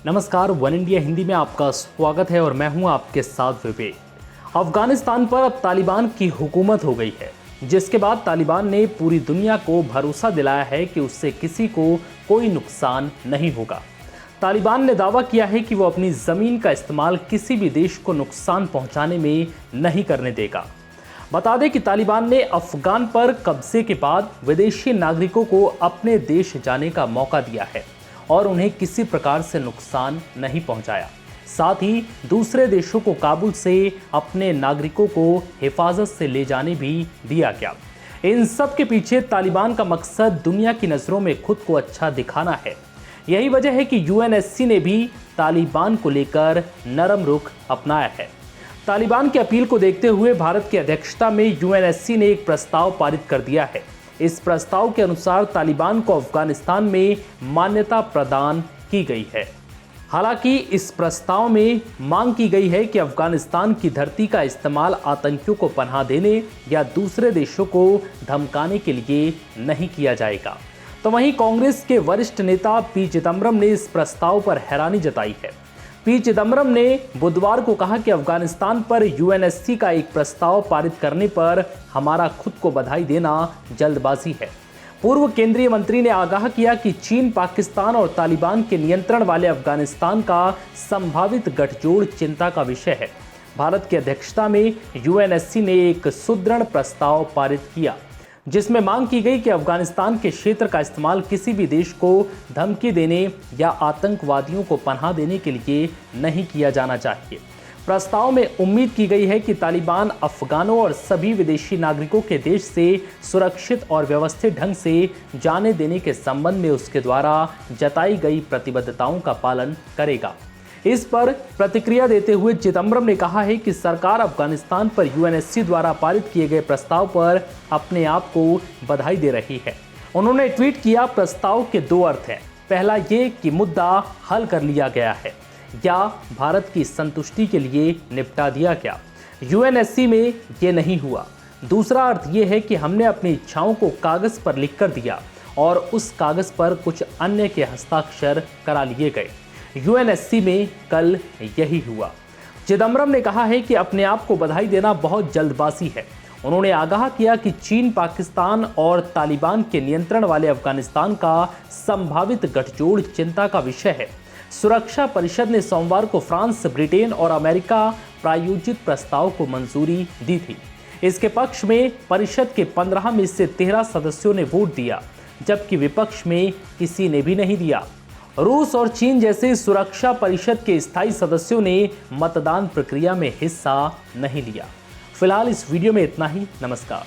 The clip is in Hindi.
नमस्कार, वन इंडिया हिंदी में आपका स्वागत है और मैं हूं आपके साथ विवेक। अफगानिस्तान पर अब तालिबान की हुकूमत हो गई है, जिसके बाद तालिबान ने पूरी दुनिया को भरोसा दिलाया है कि उससे किसी को कोई नुकसान नहीं होगा। तालिबान ने दावा किया है कि वो अपनी ज़मीन का इस्तेमाल किसी भी देश को नुकसान पहुंचाने में नहीं करने देगा। बता दें कि तालिबान ने अफगान पर कब्जे के बाद विदेशी नागरिकों को अपने देश जाने का मौका दिया है और उन्हें किसी प्रकार से नुकसान नहीं पहुंचाया। साथ ही दूसरे देशों को काबुल से अपने नागरिकों को हिफाजत से ले जाने भी दिया गया। इन सब के पीछे तालिबान का मकसद दुनिया की नज़रों में खुद को अच्छा दिखाना है। यही वजह है कि यूएनएससी ने भी तालिबान को लेकर नरम रुख अपनाया है। तालिबान की अपील को देखते हुए भारत की अध्यक्षता में यूएनएससी ने एक प्रस्ताव पारित कर दिया है। इस प्रस्ताव के अनुसार तालिबान को अफगानिस्तान में मान्यता प्रदान की गई है। हालांकि इस प्रस्ताव में मांग की गई है कि अफगानिस्तान की धरती का इस्तेमाल आतंकियों को पनाह देने या दूसरे देशों को धमकाने के लिए नहीं किया जाएगा। तो वहीं कांग्रेस के वरिष्ठ नेता पी चिदम्बरम ने इस प्रस्ताव पर हैरानी जताई है। पी चिदम्बरम ने बुधवार को कहा कि अफगानिस्तान पर यूएनएससी का एक प्रस्ताव पारित करने पर हमारा खुद को बधाई देना जल्दबाजी है। पूर्व केंद्रीय मंत्री ने आगाह किया कि चीन, पाकिस्तान और तालिबान के नियंत्रण वाले अफगानिस्तान का संभावित गठजोड़ चिंता का विषय है। भारत की अध्यक्षता में यूएनएससी ने एक सुदृढ़ प्रस्ताव पारित किया, जिसमें मांग की गई कि अफगानिस्तान के क्षेत्र का इस्तेमाल किसी भी देश को धमकी देने या आतंकवादियों को पनाह देने के लिए नहीं किया जाना चाहिए। प्रस्ताव में उम्मीद की गई है कि तालिबान अफगानों और सभी विदेशी नागरिकों के देश से सुरक्षित और व्यवस्थित ढंग से जाने देने के संबंध में उसके द्वारा जताई गई प्रतिबद्धताओं का पालन करेगा। इस पर प्रतिक्रिया देते हुए चिदम्बरम ने कहा है कि सरकार अफगानिस्तान पर यूएनएससी द्वारा पारित किए गए प्रस्ताव पर अपने आप को बधाई दे रही है। उन्होंने ट्वीट किया, प्रस्ताव के दो अर्थ हैं। पहला ये कि मुद्दा हल कर लिया गया है या भारत की संतुष्टि के लिए निपटा दिया गया। यूएनएससी में ये नहीं हुआ। दूसरा अर्थ ये है कि हमने अपनी इच्छाओं को कागज पर लिख कर दिया और उस कागज पर कुछ अन्य के हस्ताक्षर करा लिए गए। यूएनएससी में कल यही हुआ। चिदम्बरम ने कहा है कि अपने आप को बधाई देना बहुत जल्दबाजी है। उन्होंने आगाह किया कि चीन, पाकिस्तान और तालिबान के नियंत्रण वाले अफगानिस्तान का संभावित गठजोड़ चिंता का विषय है। सुरक्षा परिषद ने सोमवार को फ्रांस, ब्रिटेन और अमेरिका प्रायोजित प्रस्ताव को मंजूरी दी थी। इसके पक्ष में परिषद के 15 में से 13 सदस्यों ने वोट दिया, जबकि विपक्ष में किसी ने भी नहीं दिया। रूस और चीन जैसे सुरक्षा परिषद के स्थायी सदस्यों ने मतदान प्रक्रिया में हिस्सा नहीं लिया। फिलहाल इस वीडियो में इतना ही। नमस्कार।